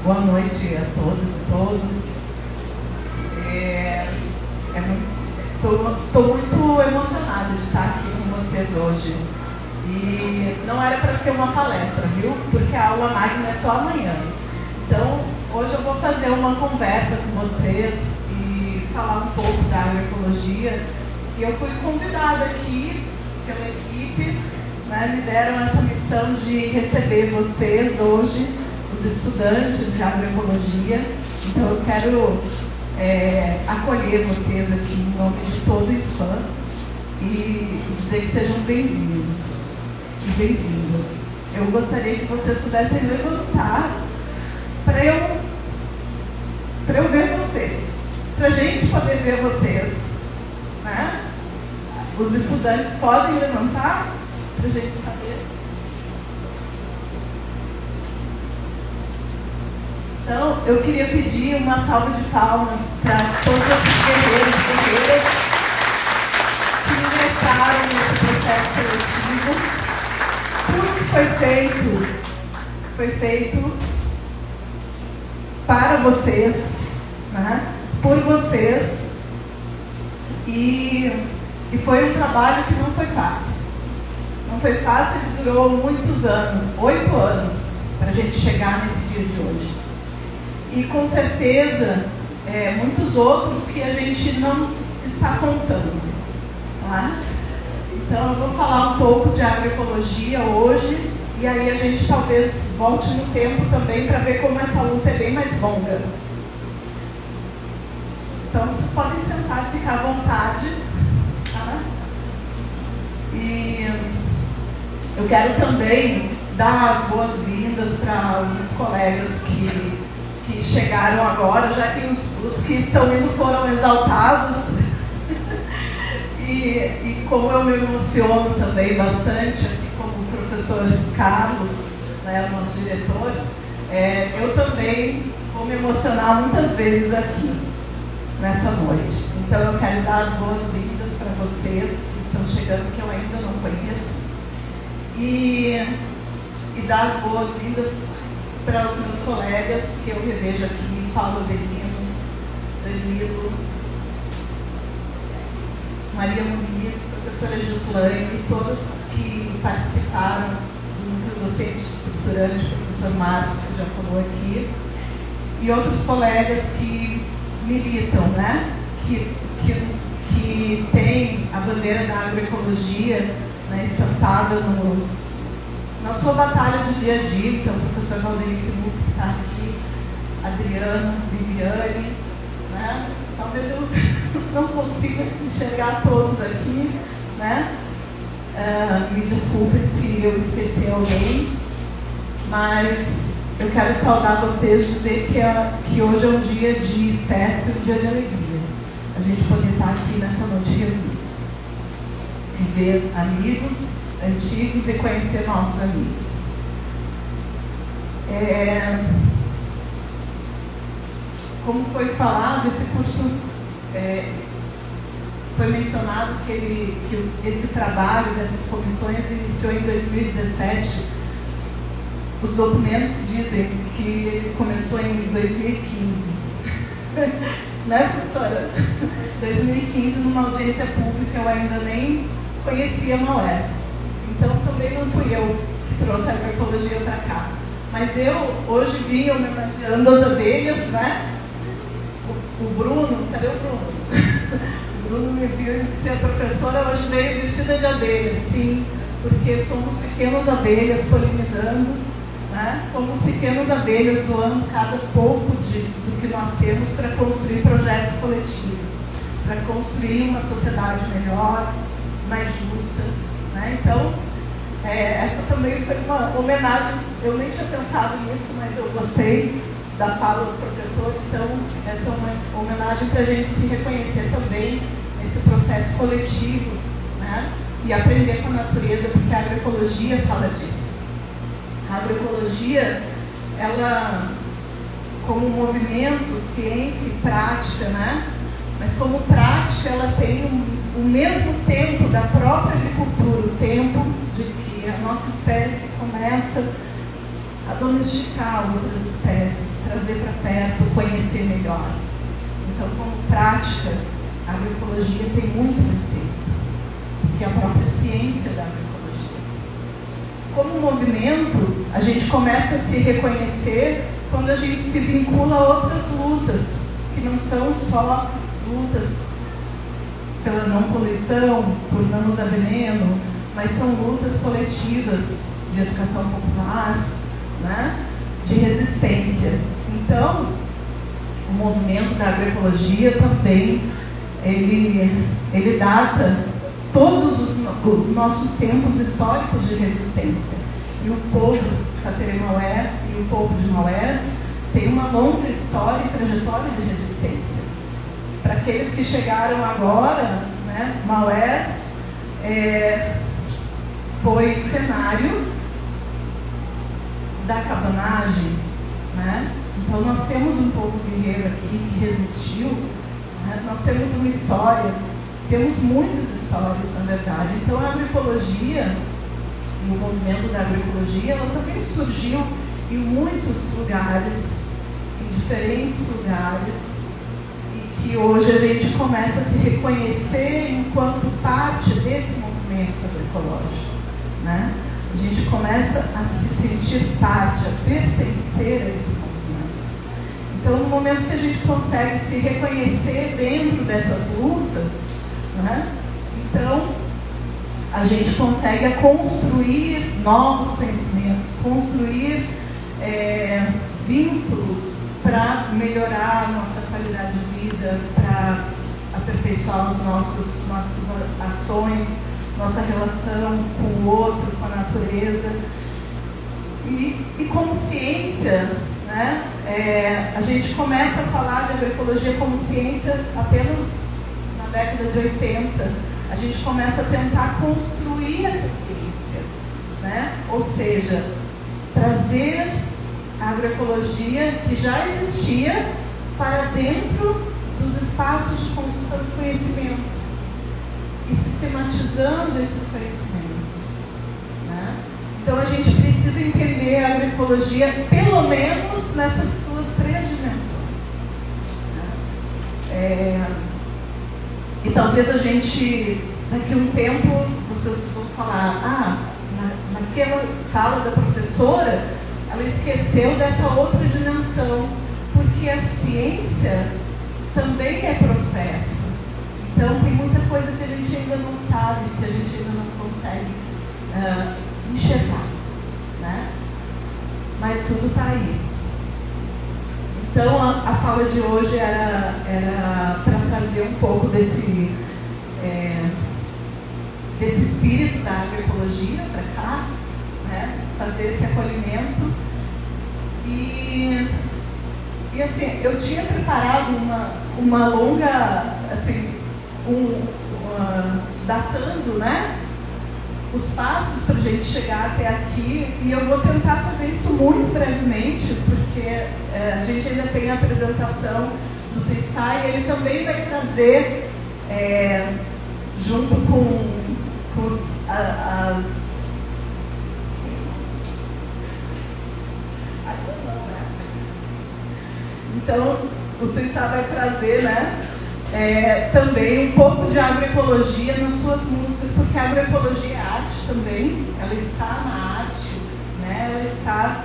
Boa noite a todas e todos. Estou muito emocionada de estar aqui com vocês hoje. E não era para ser uma palestra, viu? Porque a aula magna é só amanhã. Então, hoje eu vou fazer uma conversa com vocês e falar um pouco da agroecologia. E eu fui convidada aqui pela equipe, né? Me deram essa missão de receber vocês hoje, os estudantes de agroecologia. Então, eu quero acolher vocês aqui em nome de todo o IFAM e dizer que sejam bem-vindos e bem-vindas. Eu gostaria que vocês pudessem levantar para eu ver vocês, para a gente poder ver vocês, né? Os estudantes podem levantar para a gente saber. Então, eu queria pedir uma salva de palmas para todos os guerreiros e guerreiras que ingressaram nesse processo seletivo. Tudo que foi feito para vocês, né? Por vocês, e foi um trabalho que não foi fácil. Não foi fácil e durou muitos anos, 8 anos, para a gente chegar nesse dia de hoje. E com certeza, muitos outros que a gente não está contando. Tá? Então, eu vou falar um pouco de agroecologia hoje, e aí a gente talvez volte no tempo também para ver como essa luta é bem mais longa. Então, vocês podem sentar e ficar à vontade. Tá? E eu quero também dar as boas-vindas para os colegas que chegaram agora, já que os que estão indo foram exaltados. E como eu me emociono também bastante, assim como o professor Carlos, né, o nosso diretor, eu também vou me emocionar muitas vezes aqui, nessa noite. Então eu quero dar as boas-vindas para vocês que estão chegando, que eu ainda não conheço, e dar as boas-vindas para os meus colegas que eu revejo aqui, Paulo Avelino, Danilo, Maria Muniz, professora Gislaine, todos que participaram do núcleo docente estruturante, professor Marcos, que já falou aqui, e outros colegas que militam, né? Que tem a bandeira da agroecologia, né, estampada na sua batalha do dia a dia. Então, o professor Valdeir que está aqui, Adriano, Viviane, né? Talvez eu não consiga enxergar todos aqui, né? Me desculpem se eu esqueci alguém, mas eu quero saudar vocês, dizer que hoje é um dia de festa, um dia de alegria. A gente poder estar aqui nessa noite reunidos, ver amigos antigos e conhecer novos amigos. Como foi falado, esse curso foi mencionado que esse trabalho dessas comissões iniciou em 2017. Os documentos dizem que ele começou em 2015. Né, professora? 2015, numa audiência pública, eu ainda nem conhecia a Maués. Então, também não fui eu que trouxe a agroecologia para cá. Mas eu, hoje, vim homenageando as abelhas, né? O Bruno, cadê o Bruno? O Bruno me viu e disse: a professora hoje veio vestida de abelha. Sim, porque somos pequenas abelhas polinizando, né? Somos pequenas abelhas doando cada pouco do que nós temos para construir projetos coletivos, para construir uma sociedade melhor, mais justa, né? Então, essa também foi uma homenagem. Eu nem tinha pensado nisso, mas eu gostei da fala do professor. Então, essa é uma homenagem para a gente se reconhecer também nesse processo coletivo, né? E aprender com a natureza, porque a agroecologia fala disso. A agroecologia, ela, como movimento, ciência e prática, né? Mas como prática, ela tem o mesmo tempo da própria agricultura, o tempo de que a nossa espécie começa a domesticar outras espécies, trazer trazer para perto, conhecer melhor. Então, como prática, a agroecologia tem muito respeito, porque é a própria ciência da agroecologia. Como movimento, a gente começa a se reconhecer quando a gente se vincula a outras lutas, que não são só lutas pela não poluição, por não usar veneno, mas são lutas coletivas de educação popular, né? De resistência. Então, o movimento da agroecologia também, ele data todos os nossos tempos históricos de resistência. E o povo Sateré-Maués e o povo de Maués tem uma longa história e trajetória de resistência. Para aqueles que chegaram agora, né, Maués foi cenário da cabanagem, né? Então nós temos um povo guerreiro aqui que resistiu, né? Nós temos uma história, temos muitas histórias, na verdade. Então a agroecologia e o movimento da agroecologia, ela também surgiu em muitos lugares, em diferentes lugares, e que hoje a gente começa a se reconhecer enquanto parte desse movimento agroecológico, né? A gente começa a se sentir parte, a pertencer a esse movimento. Então, no momento que a gente consegue se reconhecer dentro dessas lutas, né, então a gente consegue construir novos conhecimentos, construir vínculos para melhorar a nossa qualidade de vida, para aperfeiçoar nossas ações, nossa relação com o outro, com a natureza. E como ciência, né, a gente começa a falar de agroecologia como ciência apenas na década de 80. A gente começa a tentar construir essa ciência, né? Ou seja, trazer a agroecologia que já existia para dentro dos espaços de construção de conhecimento e sistematizando esses conhecimentos, né? Então a gente precisa entender a agroecologia pelo menos nessas suas 3 dimensões, né? E talvez a gente, daqui a um tempo, vocês vão falar, naquela fala da professora, ela esqueceu dessa outra dimensão, porque a ciência também é processo. Então, tem muita coisa que a gente ainda não sabe, que a gente ainda não consegue enxergar, né? Mas tudo está aí. Então, a fala de hoje era para trazer um pouco desse espírito da agroecologia para cá, né? Fazer esse acolhimento. E assim, eu tinha preparado uma longa, assim, datando, né, os passos para a gente chegar até aqui, e eu vou tentar fazer isso muito brevemente, porque a gente ainda tem a apresentação do Trissai, e ele também vai trazer, junto com Então, o Trissai vai trazer, né, também um pouco de agroecologia nas suas músicas, porque a agroecologia é arte também, ela está na arte, né? Ela está,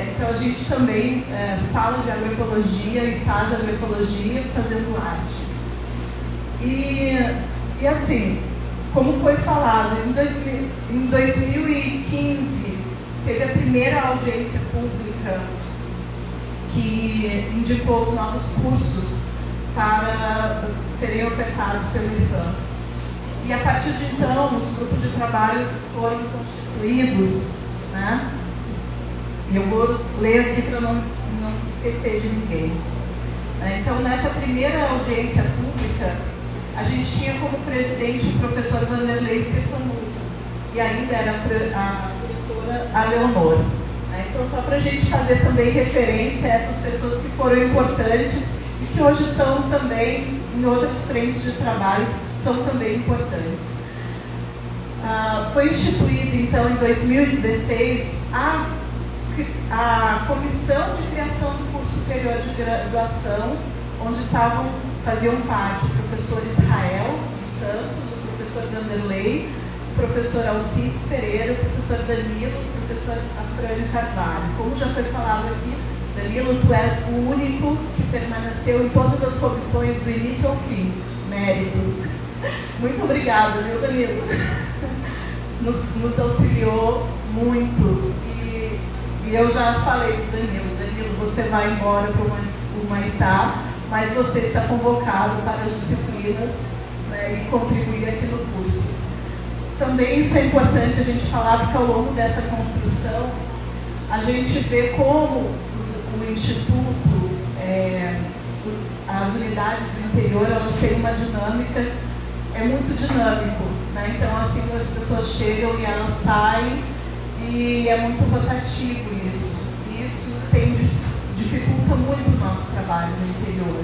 então a gente também fala de agroecologia e faz agroecologia fazendo arte. E assim, como foi falado, em 2015 teve a primeira audiência pública que indicou os novos cursos para serem ofertados pelo IFAM. E a partir de então, os grupos de trabalho foram constituídos, né? E eu vou ler aqui para não esquecer de ninguém. Então, nessa primeira audiência pública, a gente tinha como presidente o professor Vanderlei Stefanuto, e ainda era a diretora a Leonor. Então, só para a gente fazer também referência a essas pessoas que foram importantes e que hoje estão também em outras frentes de trabalho, são também importantes. Foi instituída, então, em 2016, a Comissão de Criação do Curso superior de graduação, onde faziam parte o professor Israel dos Santos, o professor Vanderlei, o professor Alcides Pereira, o professor Danilo, o professor Afrânio Carvalho. Como já foi falado aqui, Danilo, tu és o único que permaneceu em todas as comissões do início ao fim. Mérito. Muito obrigada, viu, Danilo? Nos auxiliou muito. E eu já falei para o Danilo, você vai embora para o Humanitá, mas você está convocado para as disciplinas, né, e contribuir aqui no curso. Também isso é importante a gente falar, porque ao longo dessa construção, a gente vê como o Instituto, as unidades do interior, elas têm uma dinâmica, é muito dinâmico, né? Então, assim, as pessoas chegam e elas saem, e é muito rotativo isso. E isso dificulta muito o nosso trabalho no interior.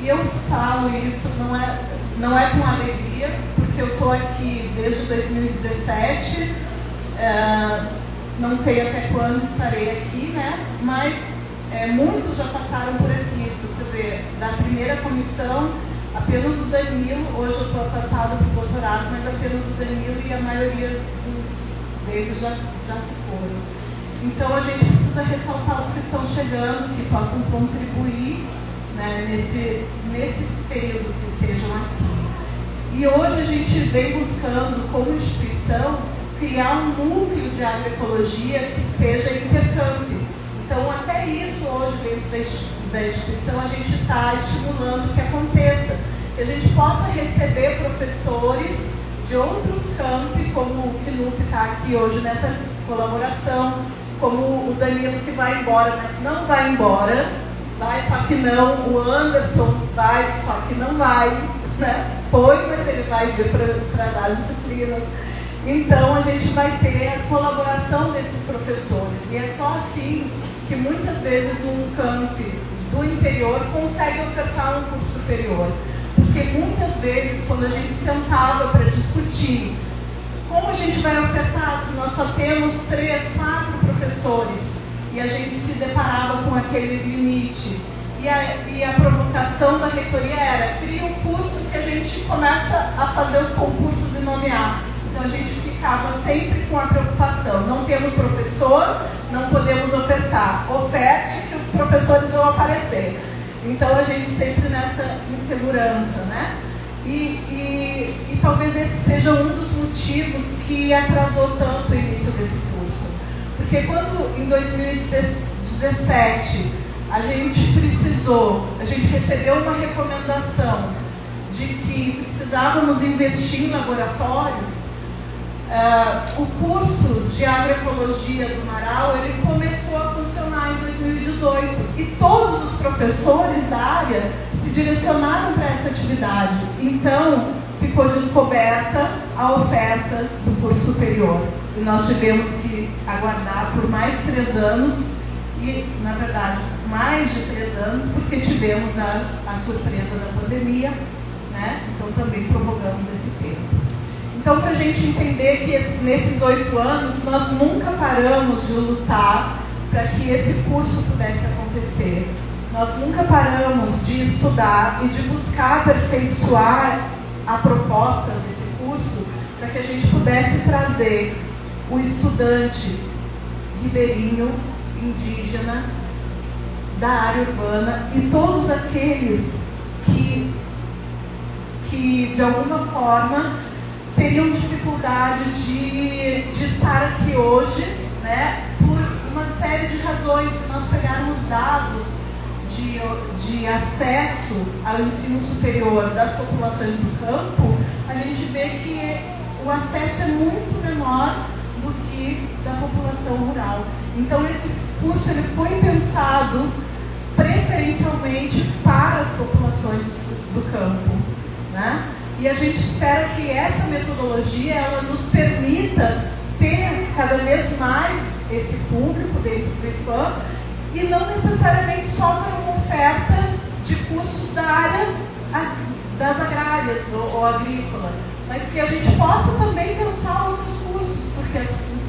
E eu falo isso, não é com alegria, porque eu estou aqui desde 2017, não sei até quando estarei aqui, né? Mas muitos já passaram por aqui. Você vê, da primeira comissão, apenas o Danilo, hoje eu estou afastado do doutorado, mas apenas o Danilo e a maioria deles já se foram. Então a gente precisa ressaltar os que estão chegando, que possam contribuir, né, nesse período que estejam aqui. E hoje a gente vem buscando, como instituição, criar um núcleo de agroecologia que seja intercâmbio. Então, até isso hoje, dentro da instituição, a gente está estimulando que aconteça. Que a gente possa receber professores de outros campi, como o Knup está aqui hoje nessa colaboração, como o Danilo, que vai embora, mas não vai embora, vai, só que não, o Anderson vai, só que não vai, né? Foi, mas ele vai vir para dar as disciplinas. Então, a gente vai ter a colaboração desses professores. E é só assim que muitas vezes um campi do interior consegue ofertar um curso superior. Porque muitas vezes, quando a gente sentava para discutir como a gente vai ofertar se nós só temos 3, 4 professores, e a gente se deparava com aquele limite, e a provocação da reitoria era: cria um curso que a gente começa a fazer os concursos e nomear. Então a gente ficava sempre com a preocupação: não temos professor, não podemos ofertar. Oferte que os professores vão aparecer. Então a gente sempre nessa insegurança, né? E talvez esse seja um dos motivos que atrasou tanto o início desse curso. Porque quando em 2017 a gente recebeu uma recomendação de que precisávamos investir em laboratórios, o curso de agroecologia do Marau, ele começou a funcionar em 2018 e todos os professores da área se direcionaram para essa atividade. Então, ficou descoberta a oferta do curso superior. E nós tivemos que aguardar por mais 3 anos, e, na verdade, mais de 3 anos, porque tivemos a surpresa da pandemia, né? Então, também prorrogamos esse tempo. Então, para a gente entender que nesses 8 anos, nós nunca paramos de lutar para que esse curso pudesse acontecer. Nós nunca paramos de estudar e de buscar aperfeiçoar a proposta desse curso para que a gente pudesse trazer o estudante ribeirinho, indígena, da área urbana e todos aqueles que de alguma forma teriam dificuldade de estar aqui hoje, né, por uma série de razões. Se nós pegarmos dados de acesso ao ensino superior das populações do campo, a gente vê que o acesso é muito menor do que da população rural. Então, esse curso ele foi pensado preferencialmente para as populações do campo, né? E a gente espera que essa metodologia ela nos permita ter cada vez mais esse público dentro do IFAM e não necessariamente só para uma oferta de cursos da área das agrárias ou agrícola, mas que a gente possa também pensar outros cursos,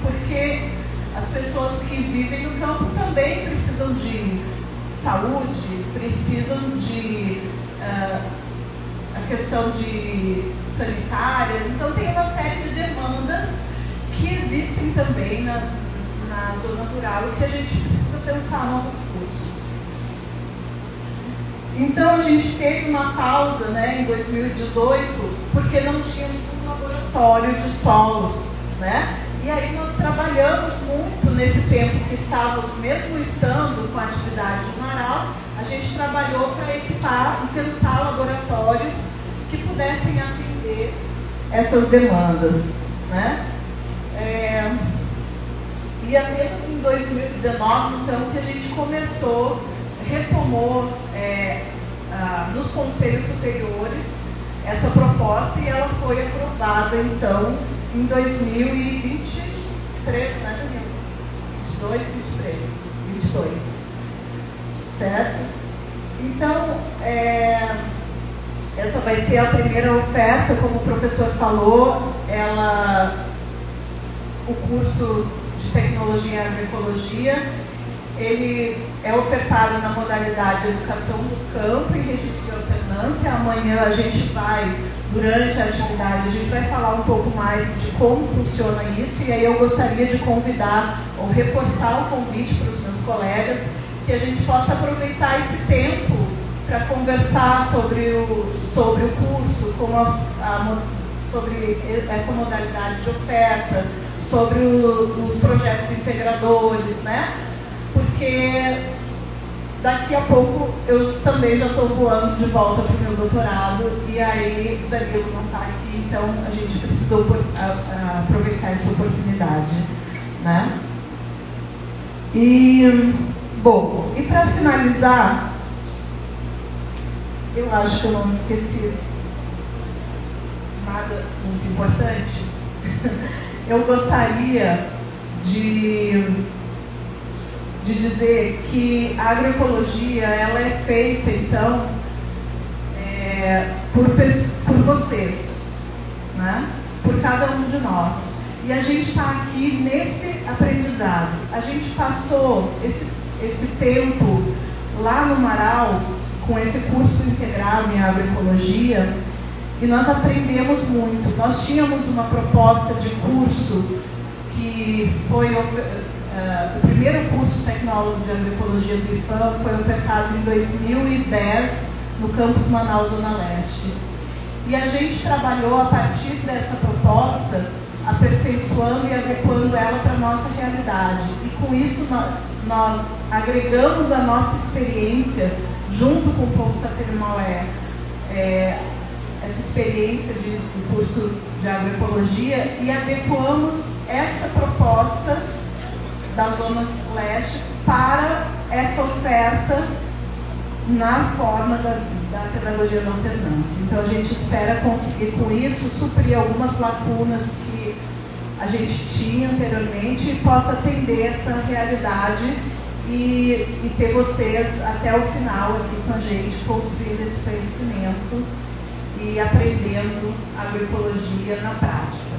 porque as pessoas que vivem no campo também precisam de saúde precisam de a questão de sanitária, então tem uma série de demandas que existem também na zona rural e que a gente precisa pensar novos cursos. Então a gente teve uma pausa, né, em 2018, porque não tínhamos um laboratório de solos, né? E aí nós trabalhamos muito nesse tempo que estávamos, mesmo estando com a atividade no Marau, a gente trabalhou para equipar e pensar laboratórios que pudessem atender essas demandas, né? E apenas em 2019, então, que a gente retomou nos conselhos superiores essa proposta e ela foi aprovada, então, em 2023, né, Daniel? 22, certo? Então, essa vai ser a primeira oferta, como o professor falou, o curso de Tecnologia e Agroecologia, ele é ofertado na modalidade Educação do Campo e Regime de Alternância. Amanhã a gente vai, durante a atividade, a gente vai falar um pouco mais de como funciona isso, e aí eu gostaria de convidar ou reforçar o convite para os meus colegas, que a gente possa aproveitar esse tempo para conversar sobre o curso, sobre essa modalidade de oferta, sobre os projetos integradores, né? Porque daqui a pouco eu também já estou voando de volta para o meu doutorado e aí o Danilo não está aqui, então a gente precisa aproveitar essa oportunidade, né? E, bom, e para finalizar, eu acho que eu não esqueci nada muito importante. Eu gostaria de dizer que a agroecologia ela é feita, então, por vocês, né? Por cada um de nós. E a gente está aqui nesse aprendizado. A gente passou esse tempo lá no Marau, com esse curso integrado em agroecologia, e nós aprendemos muito. Nós tínhamos uma proposta de curso que foi o primeiro curso tecnólogo de agroecologia do IFAM foi ofertado em 2010 no campus Manaus Zona Leste. E a gente trabalhou a partir dessa proposta, aperfeiçoando e adequando ela para a nossa realidade. E com isso nós agregamos a nossa experiência junto com o Povo Satermaué, essa experiência do curso de agroecologia, e adequamos essa proposta da Zona Leste para essa oferta na forma da pedagogia da alternância. Então a gente espera conseguir com isso suprir algumas lacunas que a gente tinha anteriormente e possa atender essa realidade e ter vocês até o final aqui com a gente, construindo esse conhecimento e aprendendo agroecologia na prática.